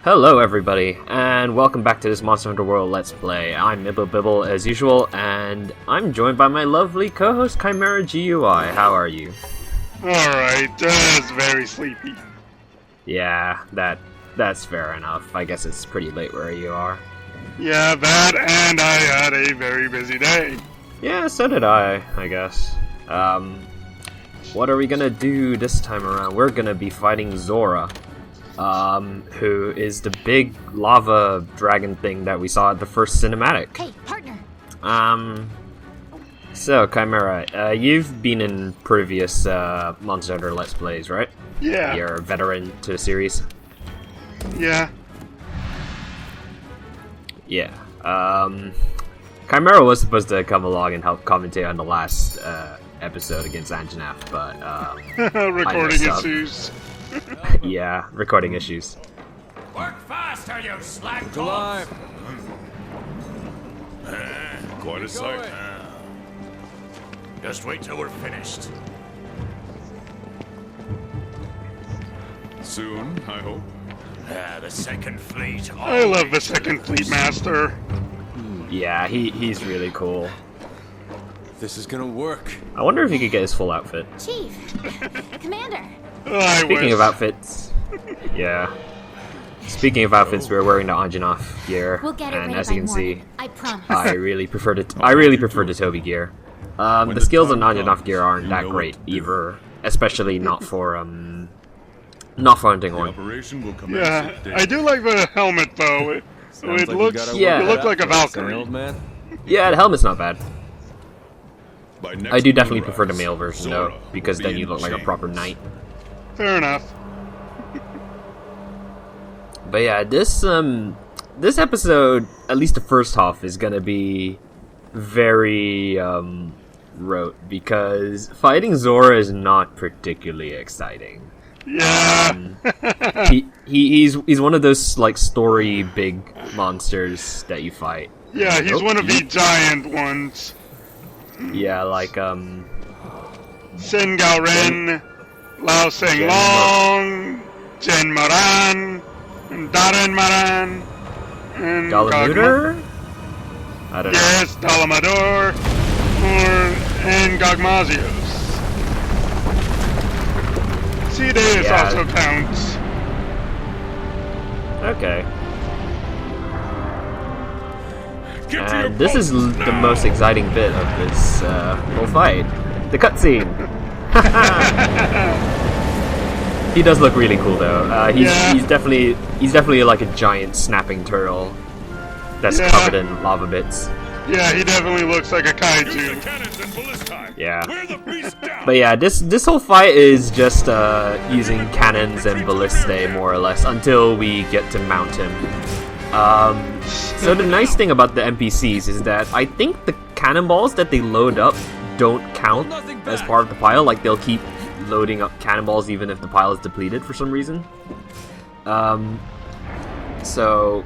Hello everybody, and welcome back to this Monster Hunter World Let's Play. I'm Mibble Bibble as usual, and I'm joined by my lovely co-host Chimera GUI. How are you? Alright, just very sleepy. Yeah, that's fair enough. I guess it's pretty late where you are. Yeah, that and I had a very busy day. Yeah, so did I guess. What are we gonna do this time around? We're gonna be fighting Zorah. Who is the big lava dragon thing that we saw at the first cinematic. Hey, partner! So, Chimera, you've been in previous Monster Hunter Let's Plays, right? Yeah. You're a veteran to the series? Yeah. Yeah. Chimera was supposed to come along and help commentate on the last episode against Anjanath, but Recording issues. Yeah, recording issues. Work faster, you slack alive. Quite a sight. Just wait till we're finished. Soon, I hope. The second fleet. I love the second fleet master. Yeah, he's really cool. This is gonna work. I wonder if he could get his full outfit. Chief! Commander! Speaking of outfits, yeah. Speaking of outfits, we're wearing the Anjanath gear, We'll get it and ready as by you can see, morning. I promise. I really prefer the Toby gear. The skills on Anjanath gear aren't that great either, especially not for hunting The one. operation will commence Yeah, at day. I do like the helmet though. It Sounds like looks, you Yeah. you look like a Hey, Valkyrie. old man. Yeah, the helmet's not bad. By next I do definitely moonrise, prefer the male version though, Zorah because will then be you in look like a chains. proper knight. Fair enough. But yeah, this episode, at least the first half, is gonna be very rote because fighting Zorah is not particularly exciting. Yeah. He's one of those like story big monsters that you fight. Yeah, he's one of the giant ones. Yeah, like Sen Gao-ren, Lao Seng Long, Jen Maran, and Darren Maran, and Galamuter? I don't know. Yes, Dalamador, and Gogmazios. Cides Yeah. also counts. Okay. Get to your And this is posts the now. most exciting bit of this whole fight. The cutscene. He does look really cool though. He's definitely like a giant snapping turtle that's Yeah. covered in lava bits. Yeah, he definitely looks like a Use the kaiju. cannons and ballistae. Yeah. Clear the beast down. But yeah, this whole fight is just using cannons and ballistae more or less until we get to mount him. So the nice thing about the NPCs is that I think the cannonballs that they load up don't count as part of the pile. Like they'll keep loading up cannonballs even if the pile is depleted for some reason. So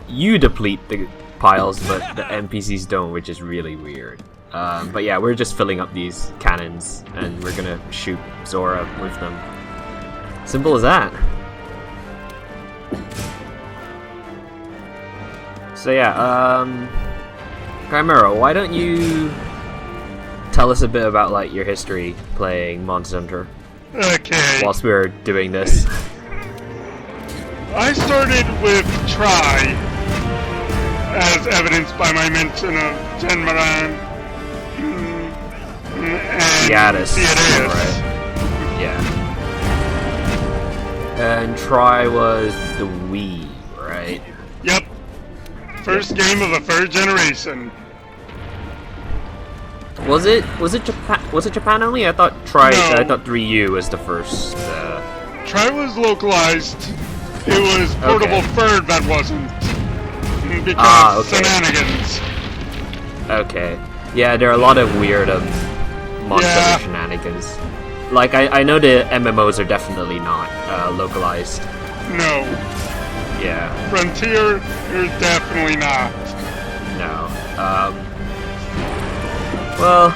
you deplete the piles, but the NPCs don't, which is really weird. But yeah, we're just filling up these cannons, and we're gonna shoot Zorah with them. Simple as that. So yeah, Chimera, why don't you tell us a bit about like your history playing Monster Hunter Okay. whilst we were doing this? I started with Try, as evidenced by my mention of Jen Maran. And Cides, Cides. right? Yeah. And Try was the Wii, right? Yep. First game of the third generation. Was it Japan? Was it Japan only? I thought No. I thought 3U was the first. Try was localized. It was portable third that wasn't. Because okay. shenanigans. Okay. Yeah, there are a lot of weird Monster Yeah. Hunter shenanigans. Like I know the MMOs are definitely not localized. No. Yeah. Frontier is definitely not. No. Well,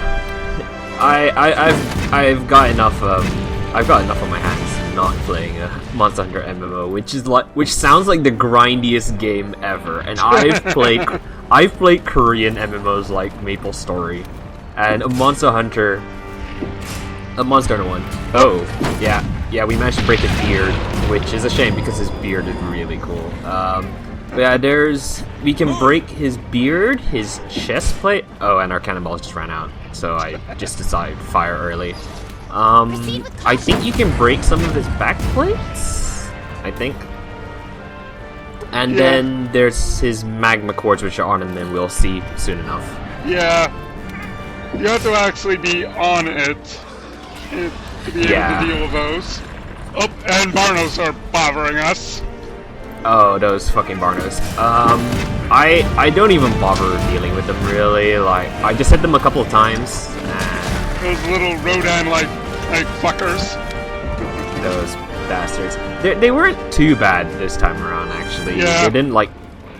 I've got enough on my hands not playing a Monster Hunter MMO, which sounds like the grindiest game ever. And I've played Korean MMOs like MapleStory, and a Monster Hunter 1. Oh, yeah, we managed to break his beard, which is a shame because his beard is really cool. But yeah, we can break his beard, his chest plate. Oh, and our cannonballs just ran out, so I just decided to fire early. I think you can break some of his back plates, I think. And then there's his magma cores, which are on him, and we'll see soon enough. Yeah. You have to actually be on it to be able to deal with those. Oh, and Barnos are bothering us. Oh, those fucking Barnos. I don't even bother dealing with them, really. Like, I just hit them a couple of times. Those little Rodan-like fuckers. Those bastards. They weren't too bad this time around, actually. Yeah.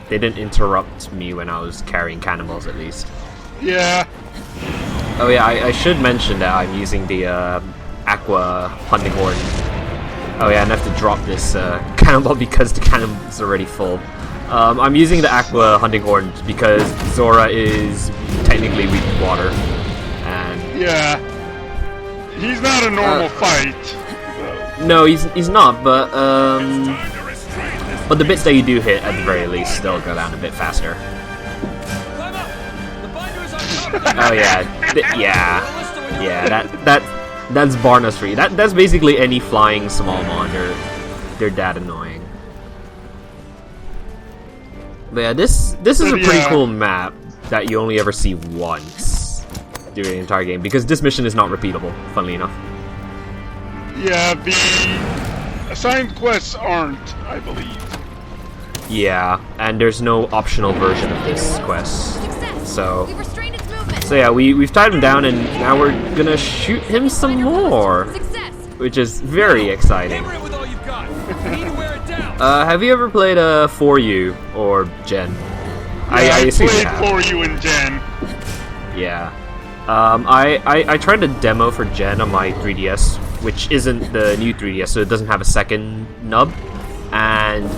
They didn't interrupt me when I was carrying cannonballs, at least. Yeah. Oh yeah, I should mention that I'm using the Aqua Hunting Horn. Oh yeah, and I have to drop this cannonball because the cannon's already full. I'm using the Aqua Hunting Horn because Zorah is technically weak to water. And yeah. He's not a normal fight. no, he's not, but the bits that you do hit at the very least still go down a bit faster. Oh yeah, that's Barnos free. That's basically any flying small mon. They're that annoying. But yeah, this is a pretty cool map that you only ever see once during the entire game because this mission is not repeatable. Funnily enough. Yeah, the assigned quests aren't, I believe. Yeah, and there's no optional version of this quest. So yeah, we've tied him down, and now we're gonna shoot him some more, which is very exciting. Have you ever played For You or Gen? Yeah, I assume you played have. For You and Gen. Yeah. I tried a demo for Gen on my 3DS, which isn't the new 3DS, so it doesn't have a second nub, and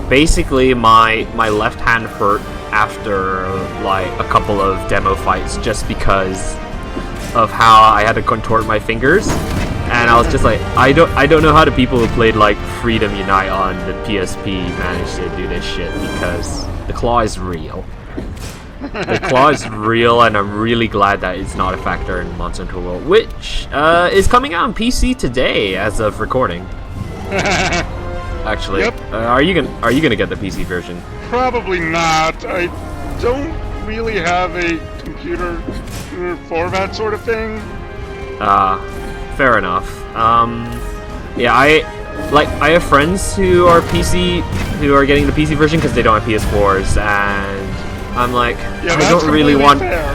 basically my left hand hurt after like a couple of demo fights just because of how I had to contort my fingers, and I was just like, I don't know how the people who played like Freedom Unite on the PSP managed to do this shit, because the claw is real. The claw is real, and I'm really glad that it's not a factor in Monster Hunter World, which is coming out on PC today as of recording. Actually, yep. Are you gonna get the PC version? Probably not. I don't really have a computer for that sort of thing. Fair enough. Yeah, I have friends who are getting the PC version because they don't have PS4s, and I'm like, yeah, I don't really want. Fair.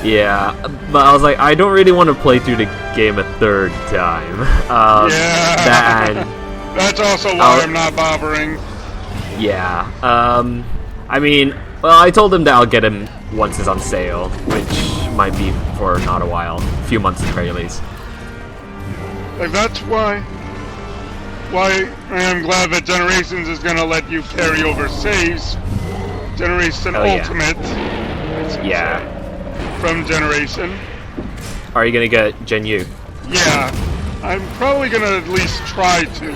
Yeah, but I was like, I don't really want to play through the game a third time. Yeah. That's also why I'm not bothering. Yeah. I mean, well, I told him that I'll get him once it's on sale, which might be for not a while, a few months at the very least. Like, that's why I am glad that Generations is gonna let you carry over saves. Generation Ultimate. Yeah. From Generation. Are you gonna get Gen U? Yeah. I'm probably gonna at least try to.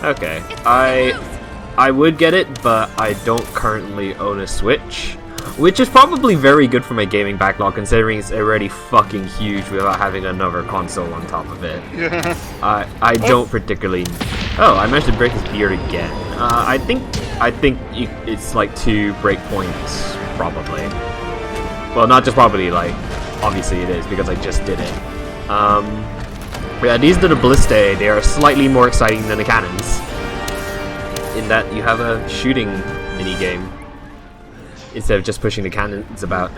Okay. I would get it, but I don't currently own a Switch, which is probably very good for my gaming backlog, considering it's already fucking huge without having another console on top of it. Yeah. I don't particularly. Oh, I managed to break his beard again. I think it's like 2 breakpoints, probably. Well, not just probably, like, obviously it is, because I just did it. Yeah, these are the ballistae. They are slightly more exciting than the cannons, in that you have a shooting mini-game instead of just pushing the cannons about.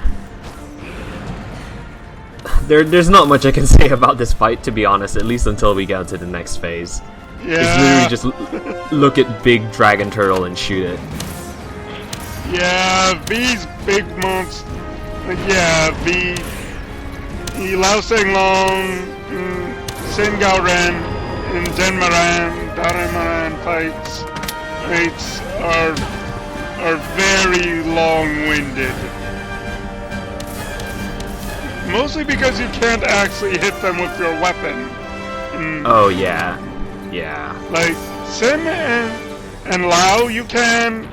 There's not much I can say about this fight, to be honest, at least until we get to the next phase. Yeah. It's literally just look at big dragon turtle and shoot it. Yeah, these big monsters. Yeah, the Lao Seng Long, Sen Gao Ren in Daran fights are very long-winded. Mostly because you can't actually hit them with your weapon. Oh yeah, yeah. Like Sim and Lao you can,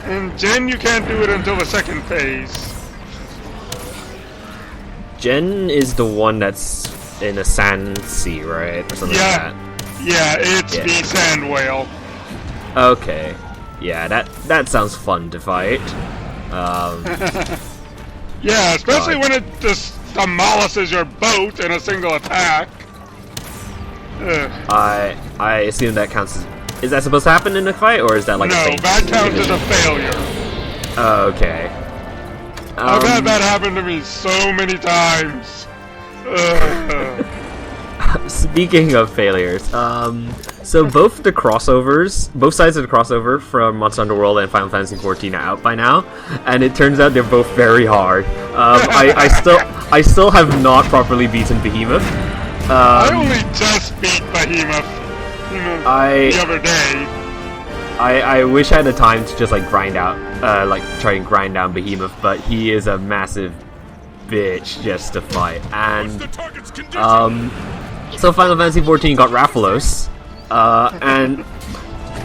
and Jen you can't do it until the second phase. Jen is the one that's in a sand sea, right? Or something Yeah. like Yeah, it's Yeah. the sand whale. that. Okay. Yeah, that sounds fun to fight. Yeah, especially God. when it just demolishes your boat in a single attack. Ugh. I assume that counts as... Is that supposed to happen in a fight, or is that like a No, feint? that counts as a failure. Oh, okay. I've had that happen to me so many times. Ugh. Speaking of failures, so both the crossovers, both sides of the crossover from Monster Hunter World and Final Fantasy XIV are out by now, and it turns out they're both very hard. I still have not properly beaten Behemoth. I only just beat Behemoth the other day. I wish I had the time to just like grind out, try and grind down Behemoth, but he is a massive bitch just to fight. And The target's condition. so Final Fantasy XIV got Rathalos, and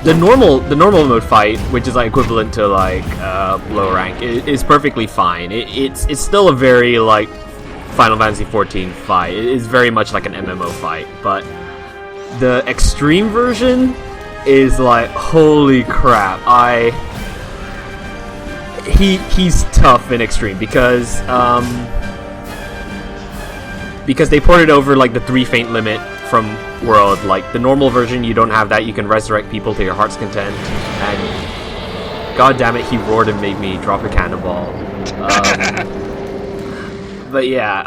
the normal mode fight, which is like equivalent to like low rank, is perfectly fine. It's still a very like Final Fantasy XIV fight. It is very much like an MMO fight, but the extreme version is like, holy crap! He's tough in extreme because they ported over like the 3 feint limit from World. Like the normal version, you don't have that. You can resurrect people to your heart's content, and god damn it, he roared and made me drop a cannonball. But yeah,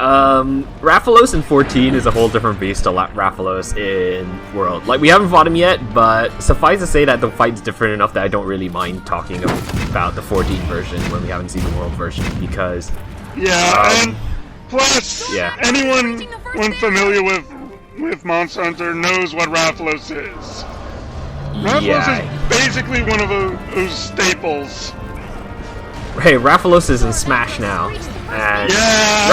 Rathalos in 14 is a whole different beast to Rathalos in World. Like, we haven't fought him yet, but suffice to say that the fight's different enough that I don't really mind talking about the 14 version when we haven't seen the World version, because... Yeah, and plus, yeah. anyone familiar with Monster Hunter knows what Rathalos is. Rathalos Yeah. is basically one of those staples. Hey, Rathalos is in Smash now. And Yeah,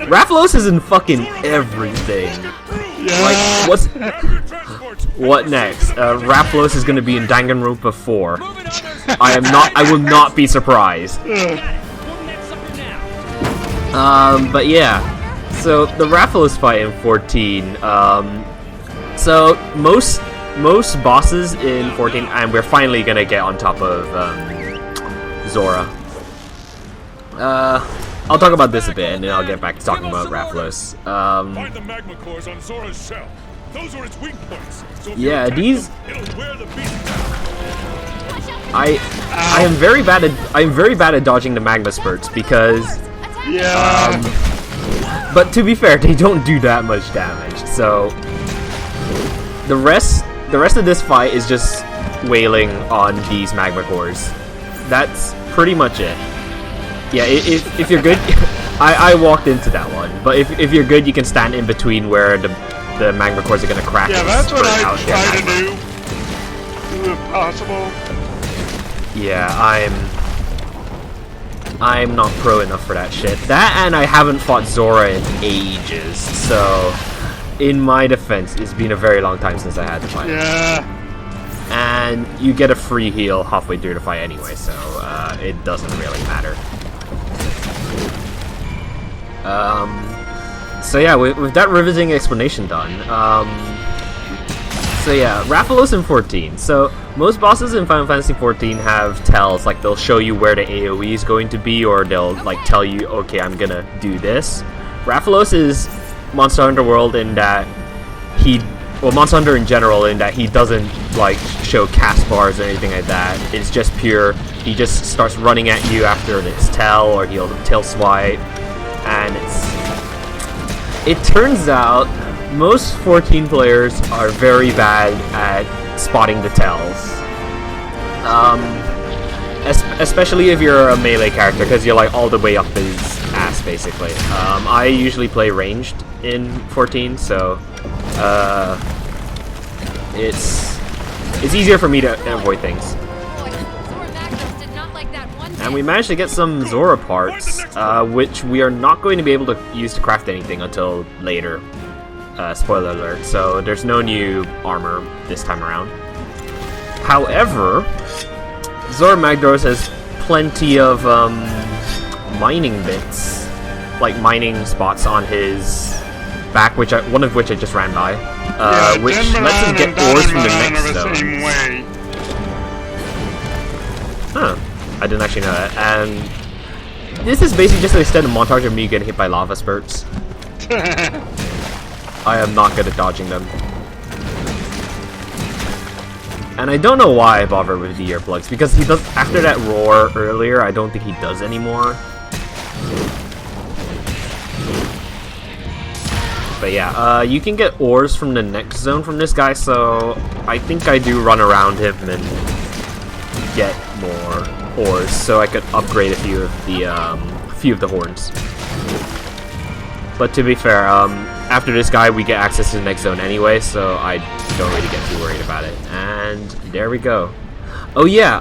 Rathalos is in fucking everything. Yeah. Like, what next? Rathalos is gonna be in Danganronpa 4. I will not be surprised. But yeah. So the Rathalos fight in 14. So most bosses in 14, and we're finally gonna get on top of Zorah. I'll talk about this a bit, and then I'll get back to talking about Rathalos. Find the magma cores on Zora's shell. Those are its weak points. So if you Yeah, attack these... them, it'll wear the beast down. I am very bad at dodging the magma spurts because, Yeah. but to be fair, they don't do that much damage. So the rest of this fight is just wailing on these magma cores. That's pretty much it. Yeah, if you're good, I walked into that one. But if you're good, you can stand in between where the magma cores are gonna crack. Yeah, and that's what spurt I out their try to magma. do if possible. Yeah, I'm not pro enough for that shit. That, and I haven't fought Zorah in ages, so in my defense, it's been a very long time since I had to fight. Yeah. And you get a free heal halfway through the fight anyway, so it doesn't really matter. So yeah, with that riveting explanation done, so yeah, Rathalos in 14. So most bosses in Final Fantasy 14 have tells, like they'll show you where the AoE is going to be, or they'll like tell you, okay, I'm gonna do this. Rathalos is Monster Hunter World in that Monster Hunter in general, in that he doesn't like show cast bars or anything like that. It's just pure, he just starts running at you after it's tail, or he'll tail swipe, and it turns out most 14 players are very bad at spotting the tells. Especially if you're a melee character, because you're like all the way up his ass basically. I usually play ranged in 14, so it's easier for me to avoid things. Boy, Zorah Magdaros did not like that one bit. And we managed to get some Zorah parts, which we are not going to be able to use to craft anything until later. Spoiler alert, so there's no new armor this time around. However, Zorah Magdaros has plenty of mining bits, like mining spots on his back, one of which I just ran by, which lets us get ores from the next zone. Huh, I didn't actually know that. And this is basically just an extended montage of me getting hit by lava spurts. I am not good at dodging them. And I don't know why I bother with the earplugs, because he does, after that roar earlier, I don't think he does anymore. But yeah, you can get ores from the next zone from this guy, so I think I do run around him and get more ores, so I could upgrade a few of the horns. But to be fair, after this guy, we get access to the next zone anyway, so I don't really get too worried about it. And there we go. Oh yeah,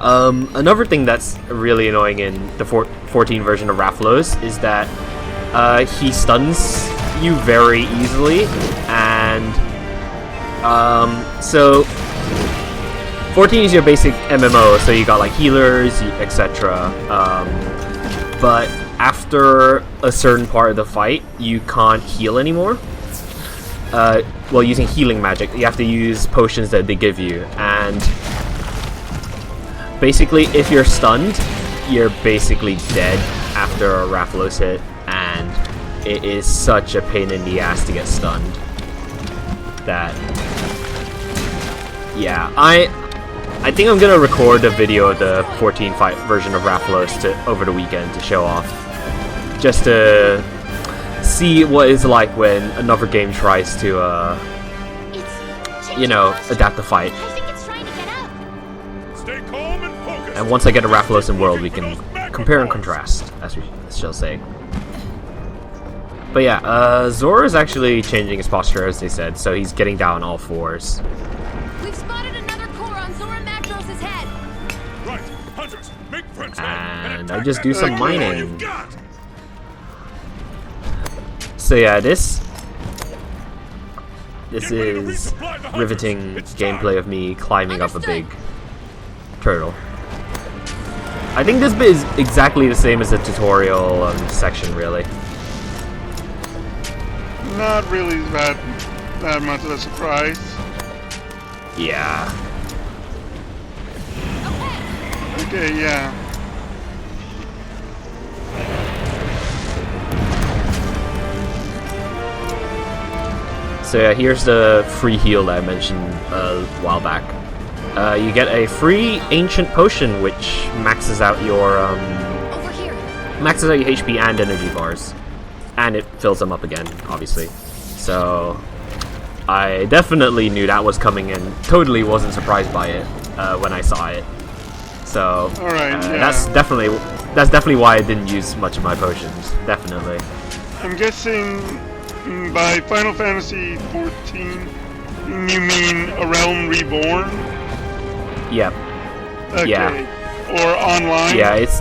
another thing that's really annoying in the 14 version of Rathalos is that he stuns you very easily, and so 14 is your basic MMO, so you got like healers, etc. But after a certain part of the fight, you can't heal anymore. Well, using healing magic, you have to use potions that they give you, and basically, if you're stunned, you're basically dead after a Rathalos hit, and it is such a pain in the ass to get stunned. That, yeah, I think I'm gonna record a video of the 14 fight version of Rathalos over the weekend to show off, just to see what it's like when another game tries to, you know, adapt the fight. I think it's trying to get out. Stay calm and focused. And once I get a Rathalos in world, we can compare and contrast, as we shall say. But yeah, Zorah is actually changing his posture, as they said, so he's getting down all fours. We've spotted another core on Zorah Magdaros' head. Right, hunters, make friends And I just do some mining. So yeah, this is riveting gameplay of me climbing up a big turtle. I think this bit is exactly the same as the tutorial section, really. Not really that much of a surprise. Yeah. Okay, yeah. So yeah, here's the free heal that I mentioned a while back. You get a free ancient potion which maxes out your Over here. maxes out your HP and energy bars, and it fills them up again, obviously. So I definitely knew that was coming and totally wasn't surprised by it when I saw it. So Alright, yeah. that's definitely why I didn't use much of my potions. Definitely. I'm guessing by Final Fantasy 14, you mean A Realm Reborn? Yep. Okay. Yeah. Or online? Yeah, it's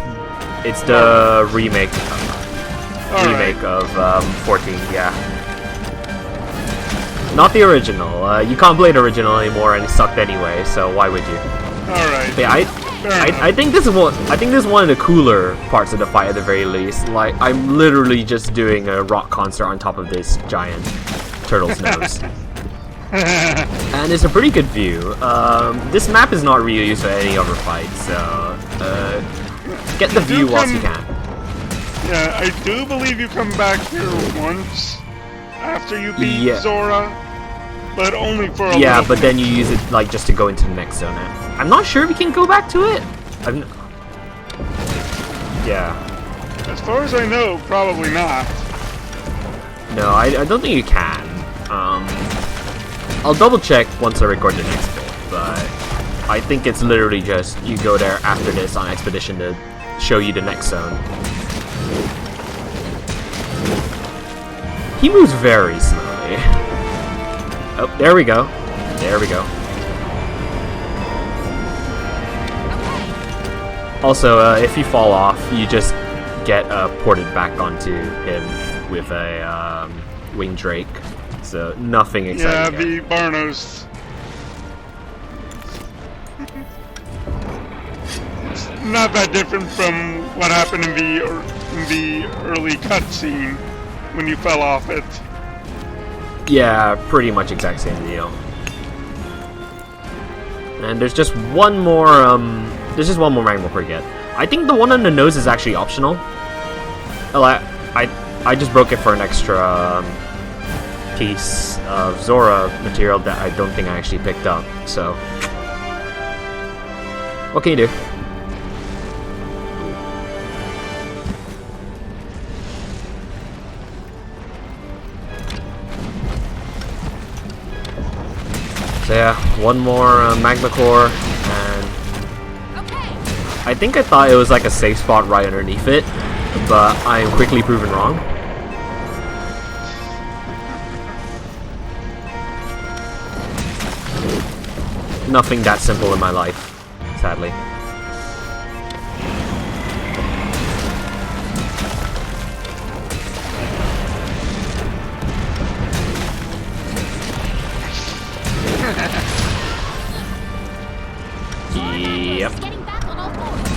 the remake Alright. of 14. Yeah. Not the original. You can't play the original anymore, and it sucked anyway. So why would you? Alright. But yeah, I think this is one of the cooler parts of the fight at the very least. Like, I'm literally just doing a rock concert on top of this giant turtle's nose. And it's a pretty good view. This map is not really used for any other fight, so get the view whilst you can. Yeah, I do believe you come back here once after you beat Yeah. Zorah, but only for a Yeah, little but then you use it like just to go into the next zone. I'm not sure if we can go back to it. Yeah. As far as I know, probably not. No, I don't think you can. I'll double check once I record the next bit, but I think it's literally just you go there after this on Expedition to show you the next zone. He moves very slowly. Oh, there we go. There we go. Also, if you fall off, you just get ported back onto him with a winged drake. So nothing exciting. Yeah, the Barnos. It's not that different from what happened in the early cutscene when you fell off it. Yeah, pretty much exact same deal. And there's just one more magma core get. I think the one on the nose is actually optional. Well, I just broke it for an extra piece of Zorah material that I don't think I actually picked up. So, what can you do? So yeah, one more magma core, and I think I thought it was like a safe spot right underneath it, but I am quickly proven wrong. Nothing that simple in my life, sadly. Yep. Getting back on all fours.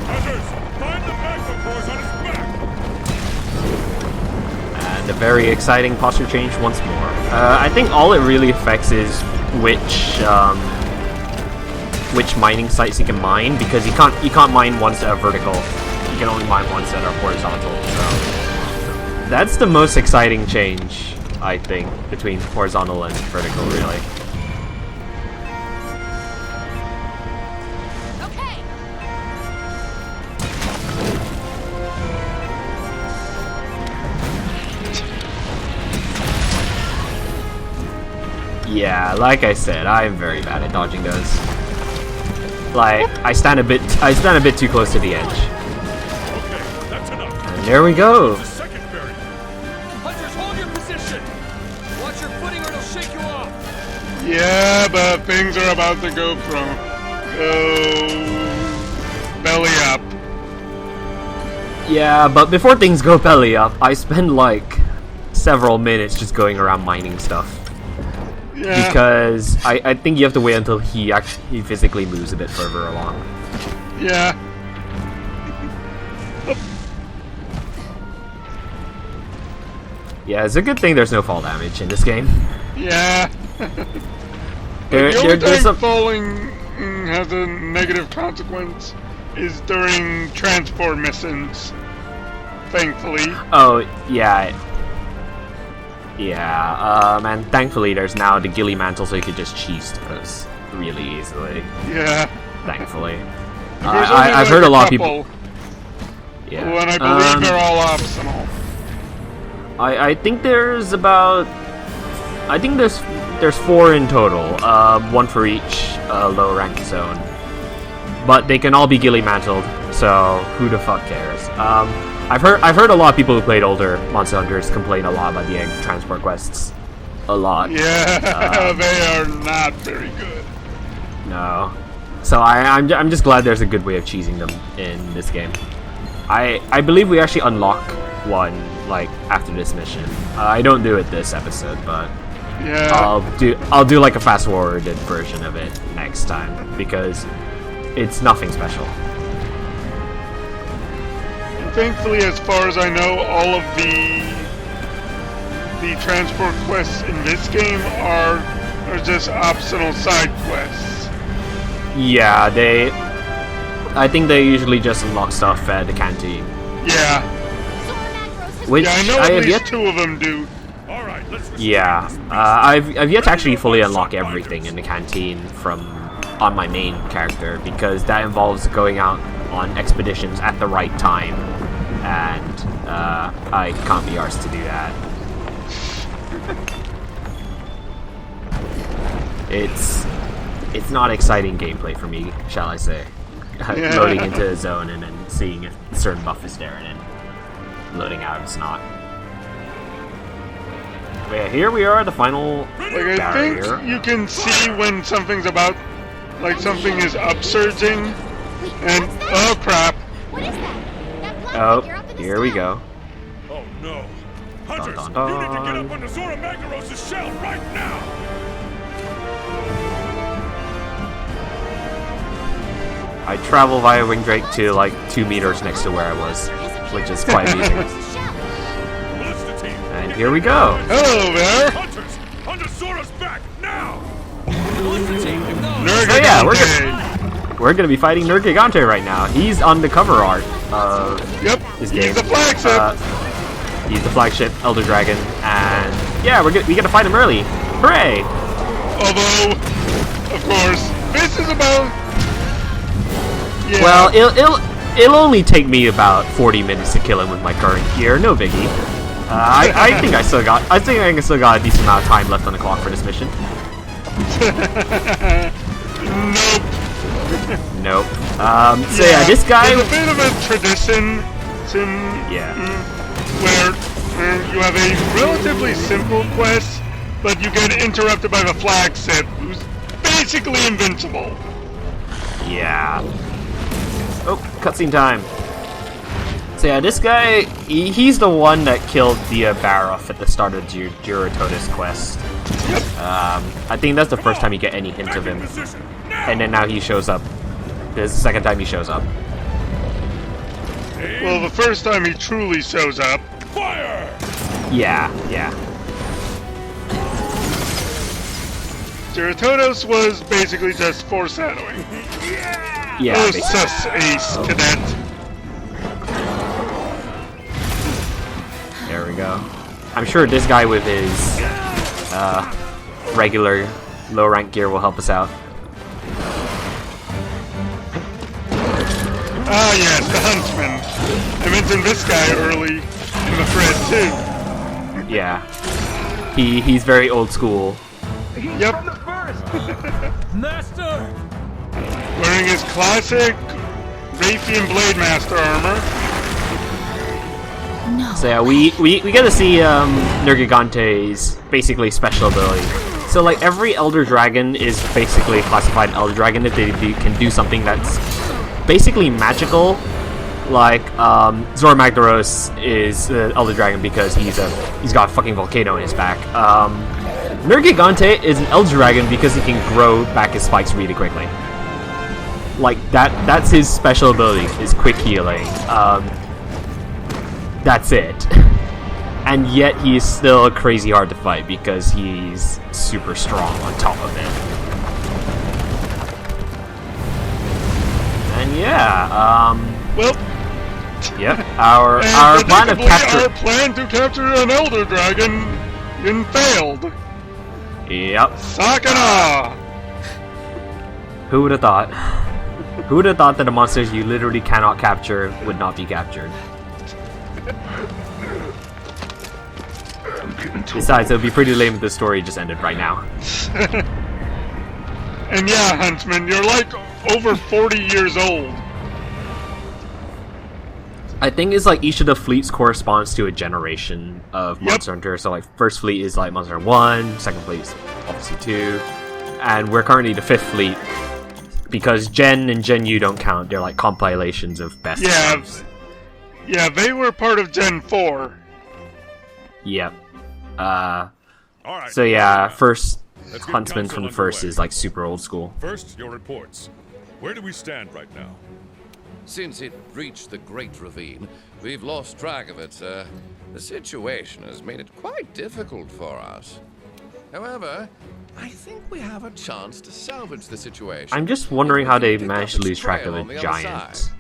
Hunters, find the magma cores on its back! And a very exciting posture change once more. I think all it really affects is which mining sites you can mine, because you can't mine ones that are vertical. You can only mine ones that are horizontal. So that's the most exciting change, I think, between horizontal and vertical, really. Yeah, like I said, I'm very bad at dodging those. Like, I stand a bit too close to the edge. Okay, that's enough. And there we go. The second berry. Hunters, hold your position! Watch your footing or it'll shake you off! Yeah, but things are about to go belly up. Yeah, but before things go belly up, I spend like several minutes just going around mining stuff. Yeah. Because I think you have to wait until he physically moves a bit further along. Yeah. Yeah, it's a good thing there's no fall damage in this game. Yeah. There's the only time some... falling has a negative consequence is during transport missions. Thankfully. Oh, yeah. Yeah, and thankfully there's now the ghillie mantle, so you could just cheese those really easily. Yeah. Thankfully. There's only I've like heard a lot of couple, people... Yeah. and I believe they're all optional. I think there's about... I think there's 4 in total, one for each low rank zone. But they can all be ghillie mantled, so who the fuck cares? I've heard a lot of people who played older Monster Hunters complain a lot about the egg transport quests. A lot. Yeah, they are not very good. No. So I'm just glad there's a good way of cheesing them in this game. I believe we actually unlock one like after this mission. I don't do it this episode, but Yeah. I'll do like a fast forwarded version of it next time, because it's nothing special. Thankfully, as far as I know, all of the transport quests in this game are just optional side quests. Yeah, I think they usually just unlock stuff at the canteen. Yeah. Zorah Magdaros has Which Yeah, I know I at have least yet. 2 of them do. All right, let's restore Yeah, this beast. I've yet to actually fully unlock everything in the canteen on my main character, because that involves going out on expeditions at the right time, and I can't be arsed to do that. It's not exciting gameplay for me, shall I say. Yeah. Loading into a zone and then seeing if a certain buff is there, and then loading out if it's not. Yeah, here we are at the final Like, I barrier. think you can see when something's about, like something is upsurging, and oh crap! What is that? That black Oh, figure up in the here we sky. go. Oh no! Hunters, dun, you need to get dun. up onto Zorah Magdaros' shell right now! I travel via wing drake to like 2 meters next to where I was, which is quite amusing. Ballista team! And here we go. Hello there! Hunters! Onto Zorah's back, now! So yeah, we're gonna be fighting Nergigante right now. He's on the cover art of Yep, this he's game. the flagship! He's the flagship Elder Dragon, and yeah, we get to fight him early. Hooray! Although, of course, this is about... Yeah. Well, it'll only take me about 40 minutes to kill him with my current gear. No biggie. I think I still got a decent amount of time left on the clock for this mission. Nope. Nope. So yeah, this guy. There's a bit of a tradition Yeah. where you have a relatively simple quest, but you get interrupted by the flagship, who's basically invincible. Yeah. Oh, cutscene time. So yeah, this guy, he's the one that killed the Baroth at the start of Giratotis quest. I think that's the first time you get any hint of him. And then now he shows up. This is the second time he shows up. Well, the first time he truly shows up. Fire! Yeah. Giratotis was basically just foreshadowing. Yeah, Oh, basically. sus ace, cadet. There we go. I'm sure this guy with his regular low rank gear will help us out. Ah, yes, the huntsman. I mentioned this guy early in the thread, too. Yeah. He's very old school. Yep. Master! Wearing his classic Raytheon Blade Master armor. So yeah, we get to see Nergigante's basically special ability. So like every Elder Dragon is basically a classified Elder Dragon if they can do something that's basically magical. Like Zorah Magdaros is Elder Dragon because he's got a fucking volcano in his back. Nergigante is an Elder Dragon because he can grow back his spikes really quickly. Like that's his special ability, is quick healing. That's it. And yet he is still crazy hard to fight because he's super strong on top of it. And yeah, Well, yep, our and plan of predictably, capture. our plan to capture an Elder Dragon failed. Yep. Sakana! Who would have thought? Who would have thought that the monsters you literally cannot capture would not be captured? Besides, it would be pretty lame if the story just ended right now. And yeah, Huntsman, you're like over 40 years old. I think it's like each of the fleets corresponds to a generation of Monster Hunter. So like first fleet is like Monster Hunter 1, second fleet is obviously 2, and we're currently the 5th fleet because Gen and Gen U don't count. They're like compilations of best of. Yeah, they were part of Gen 4. Yep. All right. So yeah, first Let's get Huntsman council from the first underway. is like super old school. First, your reports. Where do we stand right now? Since it reached the Great Ravine, we've lost track of it, sir. The situation has made it quite difficult for us. However, I think we have a chance to salvage the situation. I'm just wondering how they Pick up managed to its lose track of trail a on the other giant side.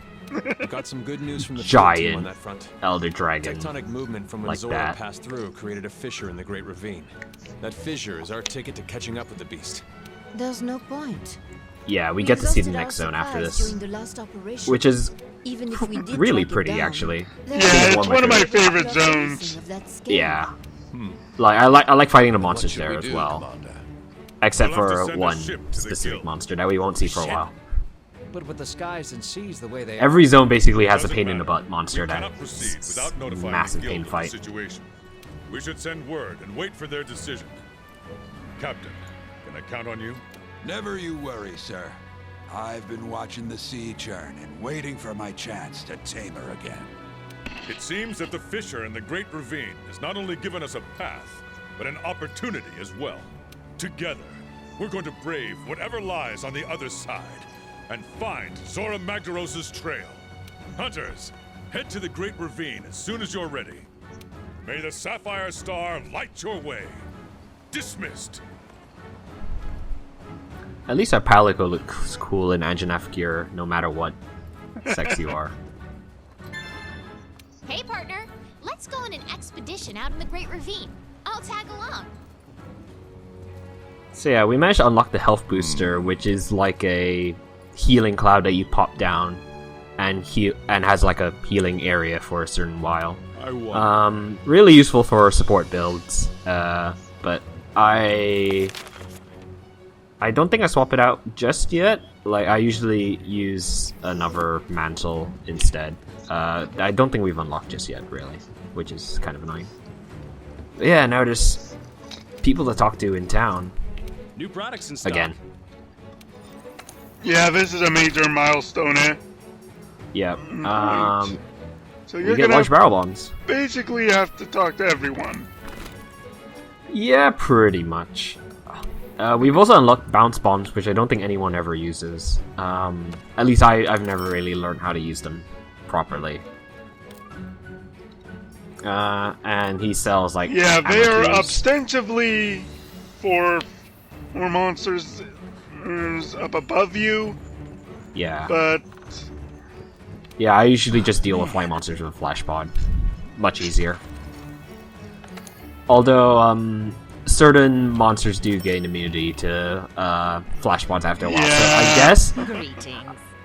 We got some good news from the field team on giant that front. Elder Dragon. Tectonic movement from when like Zorah that. passed through created a fissure in the Great Ravine. That fissure is our ticket to catching up with the beast. There's no point. Yeah, we get to see the next zone after this, which is Even if we did really track it pretty down, actually. there Yeah, is it's one one of my my favorite nothing zones. of that scale. Yeah. Like I like fighting the monsters What should there we as do, well, Commander? except We'll have to for send a one ship to the specific guild. monster that we won't see for a while. But with the skies and seas the way they Every zone basically has a Doesn't pain in the matter. butt monster We that cannot proceed without notifying massive the pain guild of fight. the situation. We should send word and wait for their decision. Captain, can I count on you? Never you worry, sir. I've been watching the sea churn and waiting for my chance to tame her again. It seems that the fissure in the Great Ravine has not only given us a path, but an opportunity as well. Together, we're going to brave whatever lies on the other side and find Zorah Magdaros' trail. Hunters, head to the Great Ravine as soon as you're ready. May the Sapphire Star light your way. Dismissed. At least our Palico looks cool in Anjanath gear, no matter what sex you are. Hey, partner. Let's go on an expedition out in the Great Ravine. I'll tag along. So yeah, we managed to unlock the health booster, which is like a healing cloud that you pop down and has like a healing area for a certain while. Really useful for support builds, but I don't think I swap it out just yet. Like, I usually use another mantle instead. I don't think we've unlocked just yet, really, which is kind of annoying. But yeah, now there's people to talk to in town. New products and stuff. Again. Yeah, this is a major milestone, eh? Yeah. So You you're get gonna large barrel bombs. basically have to talk to everyone. Yeah, pretty much. We've also unlocked bounce bombs, which I don't think anyone ever uses. At least I've never really learned how to use them properly. And he sells like Yeah, they are amateurs. ostensibly for monsters up above you, Yeah. but Yeah, I usually just deal with fly monsters with a flash pod. Much easier. Although, certain monsters do gain immunity to flash pods after a while, Yeah. so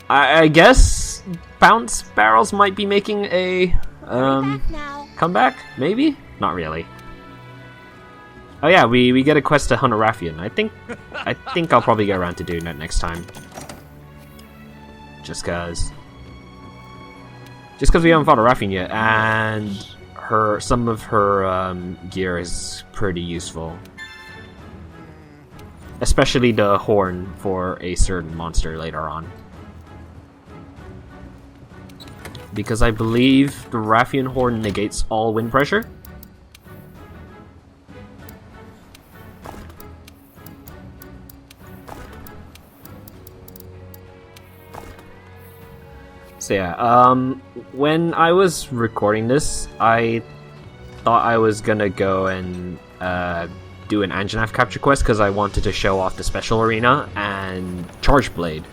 I guess bounce barrels might be making a Back now. comeback? Maybe? Not really. Oh yeah, we get a quest to hunt a Raffian. I think I'll probably get around to doing that next time. Just cause we haven't fought a Raffian yet, and some of her gear is pretty useful. Especially the horn for a certain monster later on. Because I believe the Raffian horn negates all wind pressure. So yeah, when I was recording this, I thought I was gonna go and do an Anjanath capture quest because I wanted to show off the special arena and Charge Blade.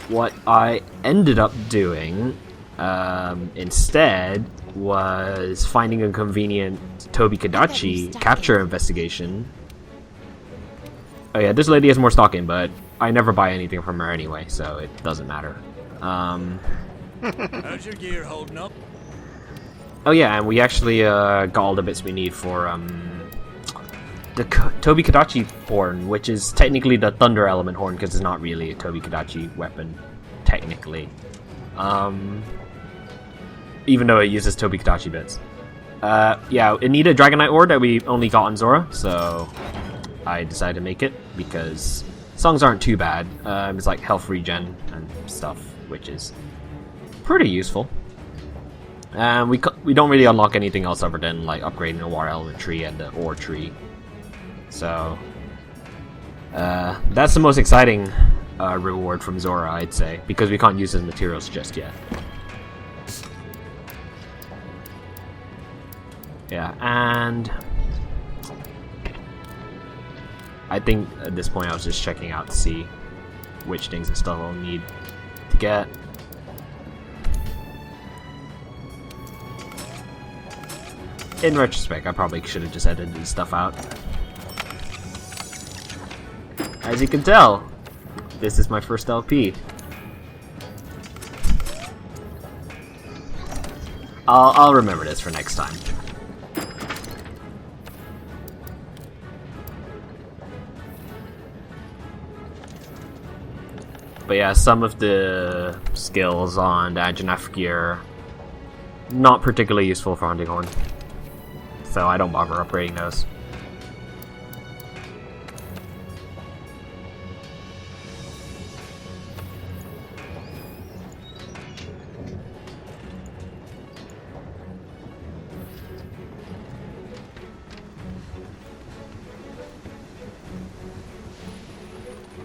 What I ended up doing instead was finding a convenient Tobi Kadachi capture investigation. Oh yeah, this lady has more stalking, but I never buy anything from her anyway, so it doesn't matter. How's your gear holding up? Oh yeah, and we actually got all the bits we need for the Tobi Kadachi horn, which is technically the Thunder Element horn, because it's not really a Tobi Kadachi weapon, technically. Even though it uses Tobi Kadachi bits. Yeah, it needed a Dragonite ore that we only got on Zorah, so I decided to make it, because songs aren't too bad. It's like health regen and stuff, which is pretty useful. And we don't really unlock anything else other than like upgrading the water element tree and the ore tree. So that's the most exciting reward from Zorah, I'd say, because we can't use his materials just yet. Yeah, and I think at this point I was just checking out to see which things I still need to get. In retrospect, I probably should have just edited this stuff out. As you can tell, this is my first LP. I'll remember this for next time. But yeah, some of the skills on the Anjanath gear not particularly useful for hunting horn. So I don't bother upgrading those.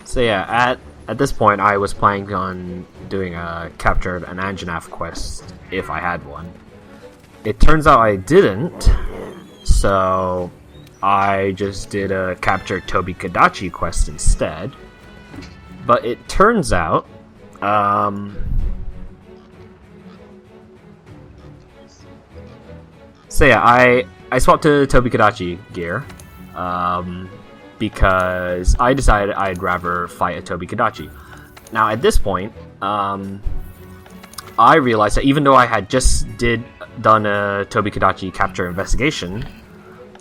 So yeah, at this point I was planning on doing a captured an Anjanath quest if I had one. It turns out I didn't, so I just did a capture Tobi Kadachi quest instead. But it turns out, so yeah, I swapped to Tobi Kadachi gear, because I decided I'd rather fight a Tobi Kadachi. Now at this point, I realized that even though I had just done a Tobi Kadachi capture investigation,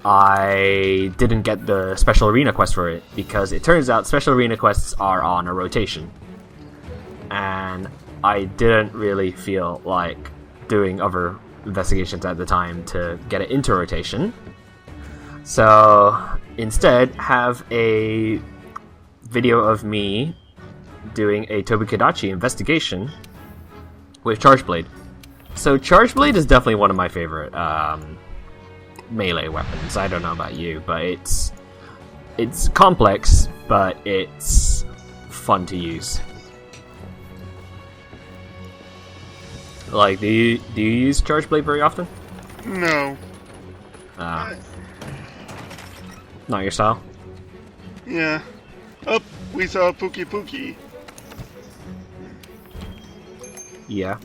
I didn't get the special arena quest for it, because it turns out special arena quests are on a rotation. And I didn't really feel like doing other investigations at the time to get it into rotation. So instead, have a video of me doing a Tobi Kadachi investigation with Charge Blade. So Charge Blade is definitely one of my favorite melee weapons. I don't know about you, but it's complex, but it's fun to use. Like, do you use Charge Blade very often? No. Not your style? Yeah. Oh, we saw Pookie Pookie. Yeah.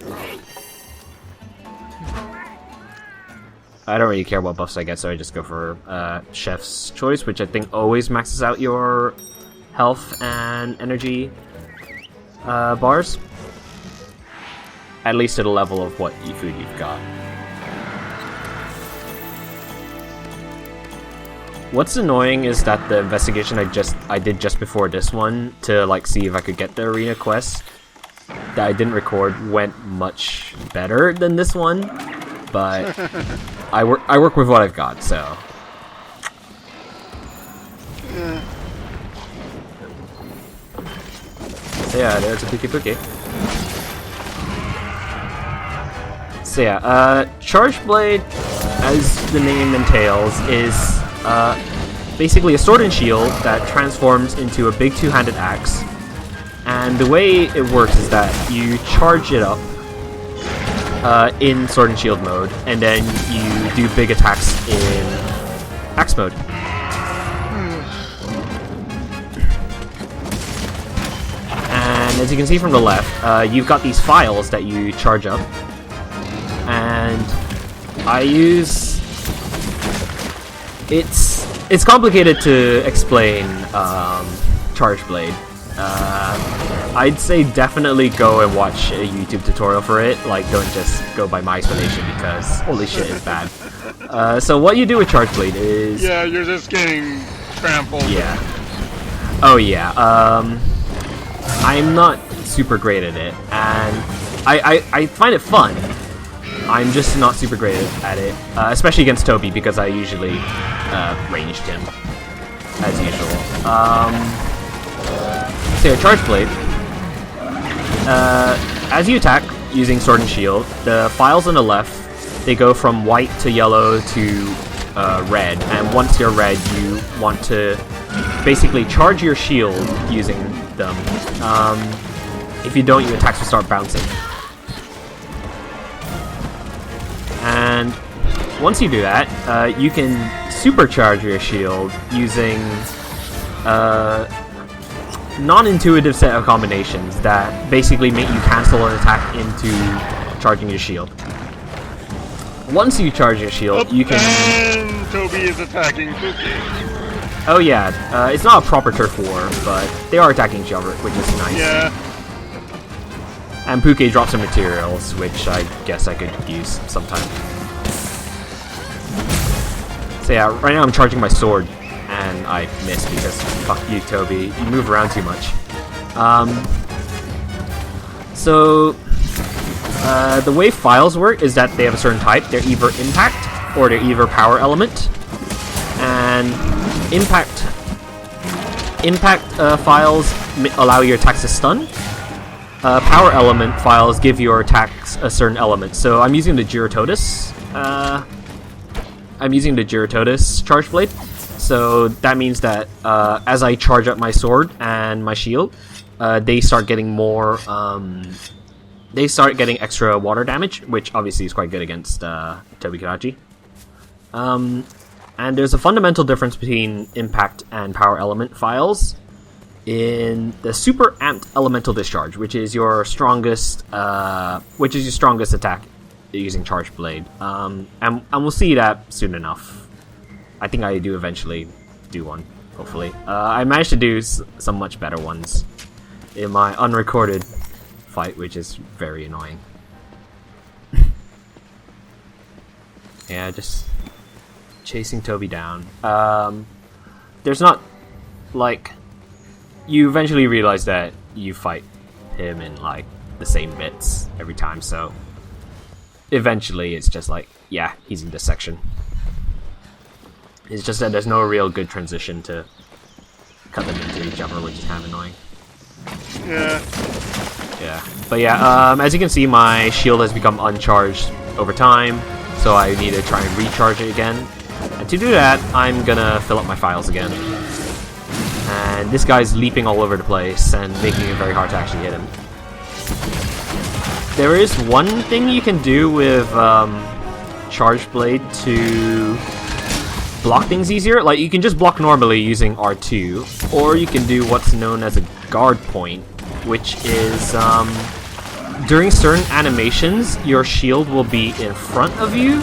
I don't really care what buffs I get, so I just go for Chef's Choice, which I think always maxes out your health and energy bars. At least to the level of what food you've got. What's annoying is that the investigation I did just before this one to like see if I could get the arena quest that I didn't record went much better than this one, but I work with what I've got, so. So yeah, there's a Pookie Pookie. So yeah, Charge Blade, as the name entails, is basically a sword and shield that transforms into a big two-handed axe. And the way it works is that you charge it up in sword and shield mode, and then you do big attacks in axe mode. And as you can see from the left, you've got these files that you charge up. And I use... It's complicated to explain Charge Blade. I'd say definitely go and watch a YouTube tutorial for it. Like, don't just go by my explanation because holy shit, it's bad. So what you do with Charge Blade is... Yeah, you're just getting trampled. Yeah. Oh yeah. I'm not super great at it, and I find it fun. I'm just not super great at it, especially against Tobi, because I usually ranged him, as usual. So yeah, Charge Blade. As you attack using Sword and Shield, the files on the left, they go from white to yellow to red, and once you're red, you want to basically charge your shield using them. If you don't, your attacks will start bouncing. And once you do that, you can supercharge your shield using a non-intuitive set of combinations that basically make you cancel an attack into charging your shield. Once you charge your shield, you can... And Tobi is attacking Pookie. Oh yeah, it's not a proper turf war, but they are attacking each other, which is nice. Yeah. And Pookie drops some materials, which I guess I could use sometime. So yeah, right now I'm charging my sword, and I miss because fuck you, Tobi. You move around too much. So The way files work is that they have a certain type. They're either impact or they're either power element. And impact files allow your attacks to stun. Power element files give your attacks a certain element. So I'm using the Gyrototus. Charge Blade. So that means that as I charge up my sword and my shield, they start getting more. They start getting extra water damage, which obviously is quite good against Tobikadachi. And there's a fundamental difference between impact and power element files in the super amped elemental discharge, which is your strongest attack using charge blade. And we'll see that soon enough. I think I do eventually do one, hopefully. I managed to do some much better ones in my unrecorded fight, which is very annoying. Yeah, just chasing Toby down. There's not, like, you eventually realize that you fight him in, like, the same bits every time, so eventually it's just like, yeah, he's in this section. It's just that there's no real good transition to cut them into each other, which is kind of annoying. Yeah. But yeah, as you can see, my shield has become uncharged over time, so I need to try and recharge it again. And to do that, I'm gonna fill up my files again. And this guy's leaping all over the place and making it very hard to actually hit him. There is one thing you can do with Charge Blade to block things easier. Like, you can just block normally using R2, or you can do what's known as a guard point, which is during certain animations, your shield will be in front of you,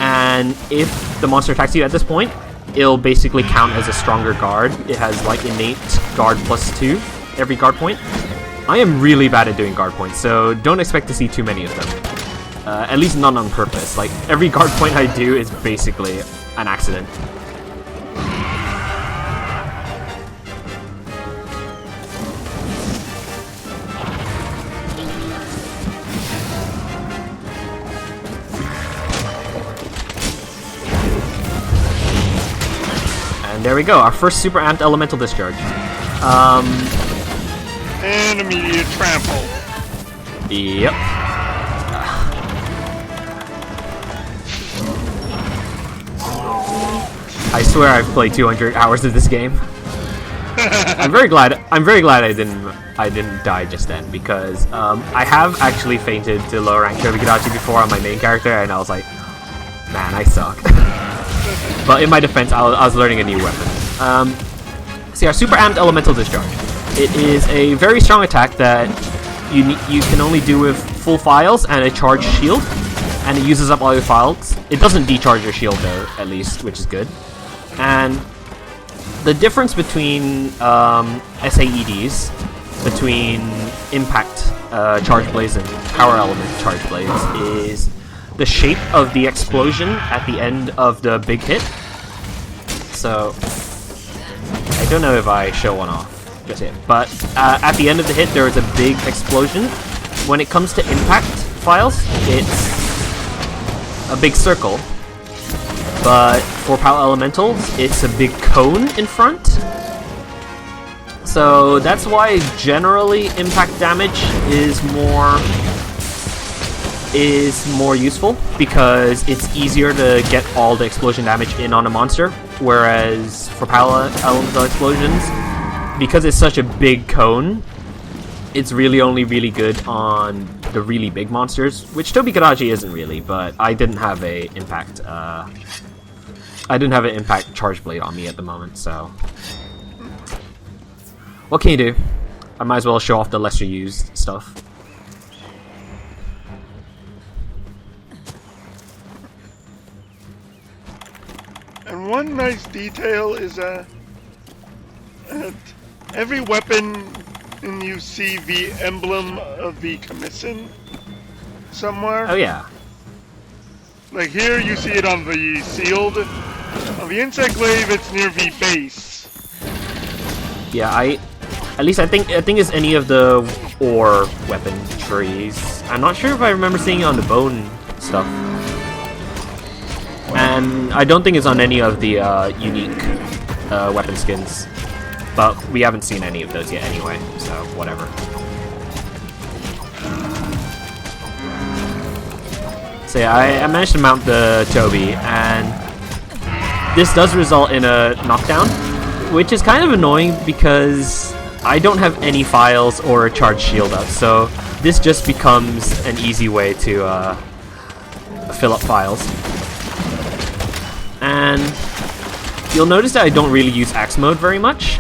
and if the monster attacks you at this point, it'll basically count as a stronger guard. It has like innate guard +2 every guard point. I am really bad at doing guard points, so don't expect to see too many of them. At least not on purpose. Like, every guard point I do is basically an accident. And there we go, our first super amped elemental discharge. And immediate trample. Yep. I swear I've played 200 hours of this game. I'm very glad I didn't die just then, because I have actually fainted to lower rank Tobikadachi before on my main character, and I was like, man, I suck. But in my defense, I was learning a new weapon. See, our super amped elemental discharge. It is a very strong attack that you can only do with full files and a charged shield, and it uses up all your files. It doesn't decharge your shield though, at least, which is good. And the difference between SAEDs, between impact charge blades and power element charge blades, is the shape of the explosion at the end of the big hit. So I don't know if I show one off just yet, but at the end of the hit there is a big explosion. When it comes to impact files, it's a big circle, but for power elementals it's a big cone in front. So that's why generally impact damage is more useful, because it's easier to get all the explosion damage in on a monster, whereas for power elemental explosions, because it's such a big cone, it's really only really good on the really big monsters, which Tobikadachi isn't really, but I didn't have a impact charge blade on me at the moment, so what can you do? I might as well show off the lesser used stuff. And one nice detail is that every weapon you see the emblem of the commission somewhere. Oh yeah. Like here you see it on the shield. On the insect glaive it's near the base. Yeah, At least I think it's any of the ore weapon trees. I'm not sure if I remember seeing it on the bone stuff. And I don't think it's on any of the unique weapon skins. But we haven't seen any of those yet anyway, so whatever. So yeah, I managed to mount the Toby, and this does result in a knockdown, which is kind of annoying because I don't have any files or a charged shield up, so this just becomes an easy way to fill up files. And you'll notice that I don't really use axe mode very much.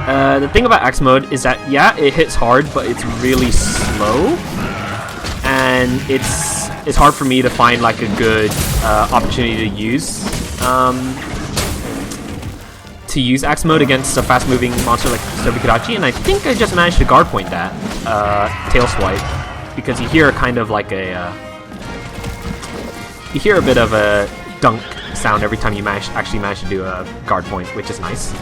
The thing about axe mode is that, yeah, it hits hard, but it's really slow, and it's hard for me to find like a good opportunity to use axe mode against a fast-moving monster like Sobikadachi, and I think I just managed to guard point that tail swipe, because you hear kind of like a you hear a bit of a dunk sound every time you actually manage to do a guard point, which is nice.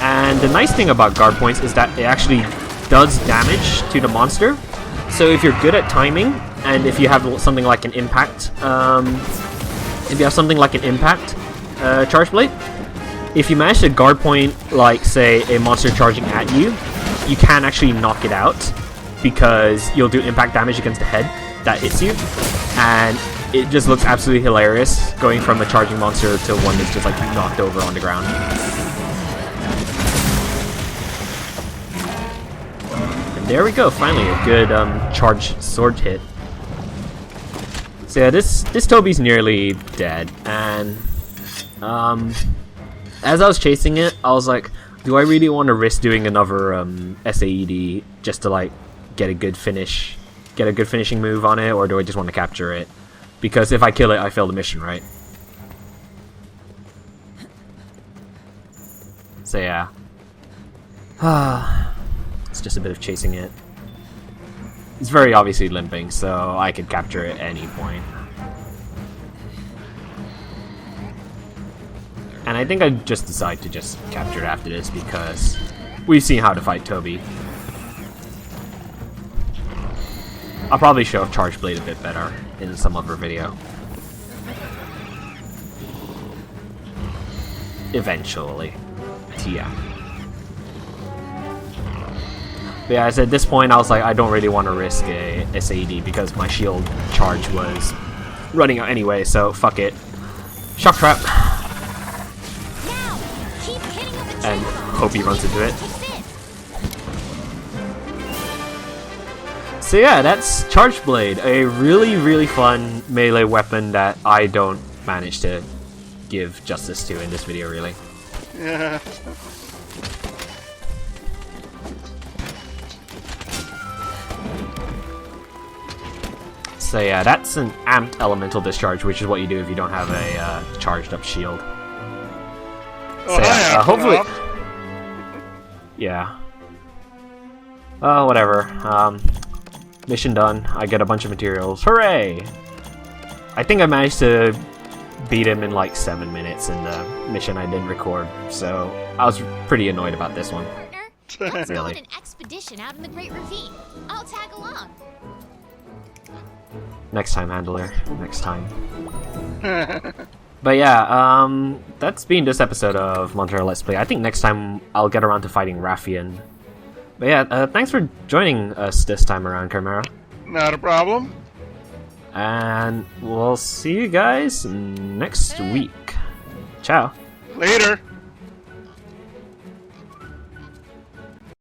And the nice thing about guard points is that it actually does damage to the monster. So if you're good at timing, and if you have something like an impact, charge blade, if you manage to guard point, like say a monster charging at you, you can actually knock it out because you'll do impact damage against the head that hits you, and it just looks absolutely hilarious going from a charging monster to one that's just like knocked over on the ground. There we go, finally a good charged sword hit. So yeah, this Toby's nearly dead, and as I was chasing it, I was like, do I really want to risk doing another SAED just to like get a good finishing move on it, or do I just want to capture it? Because if I kill it, I fail the mission, right? So yeah. It's just a bit of chasing it. It's very obviously limping, so I could capture it at any point. And I think I'd just decide to just capture it after this because we've seen how to fight Toby. I'll probably show off Charge Blade a bit better in some other video. Eventually. TM. But yeah, as at this point, I was like, I don't really want to risk a SAD because my shield charge was running out anyway, so fuck it. Shock Trap. And hope he runs into it. So yeah, that's Charge Blade, a really, really fun melee weapon that I don't manage to give justice to in this video, really. Yeah. So yeah, that's an amped elemental discharge, which is what you do if you don't have a charged up shield. Oh, so yeah, hopefully... off. Yeah. Whatever. Mission done. I get a bunch of materials. Hooray! I think I managed to beat him in like 7 minutes in the mission I didn't record, so I was pretty annoyed about this one. Partner, let's go on Really. an expedition out in the Great Ravine. I'll tag along. Next time, Handler. Next time. But yeah, that's been this episode of Montreal Let's Play. I think next time I'll get around to fighting Raffian. But yeah, thanks for joining us this time around, Chimera. Not a problem. And we'll see you guys next week. Ciao. Later.